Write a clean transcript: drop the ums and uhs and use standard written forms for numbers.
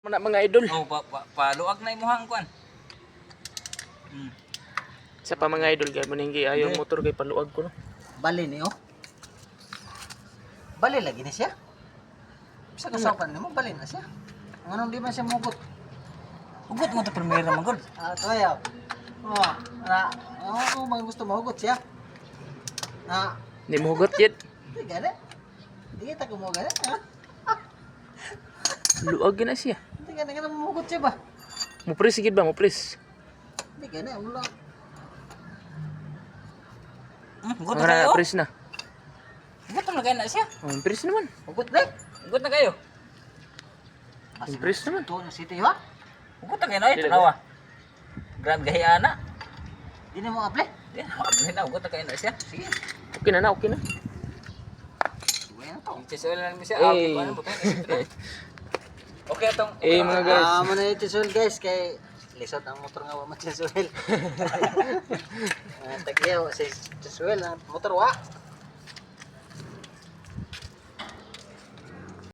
Mga idol. Oh, paluag na imuhang kuan. Sa pa mga idol kay maninggi ayo motor kay paluag ko no. Bali ni oh. Bali lagi ni siya. Bisa kasapan nimo bali na siya. Anong di man siya mugot? Ugot mo to primera magod. Ah, kaya. Oh, man gusto mahugot siya. Ah, Di mo hugot yet. di gana. Di kita ko mo gana. Luag na siya. Di gana mahugot siya ba? Mo pres sigid ba mo pres. Di gana ulo. Ugot na Ang kayo. pres na. Ugot na kayo na siya. Oh, pres naman. Hugot na. Ugot na kayo. Impress naman. To na city ba? Ugot na kayo na ito nawa. Grand Gahiana. Di na mo apply. Di na ugot na kayo na siya. Sige. Okay na, okay na. Bueno to. Itisol na namin siya. Eh. Okay, paano ba kayo? Okay atong. Eh mga guys. Mo na itisol guys kay lisod ang motor nga wa man si Suel. Tagyaw si Suel ang motor wa.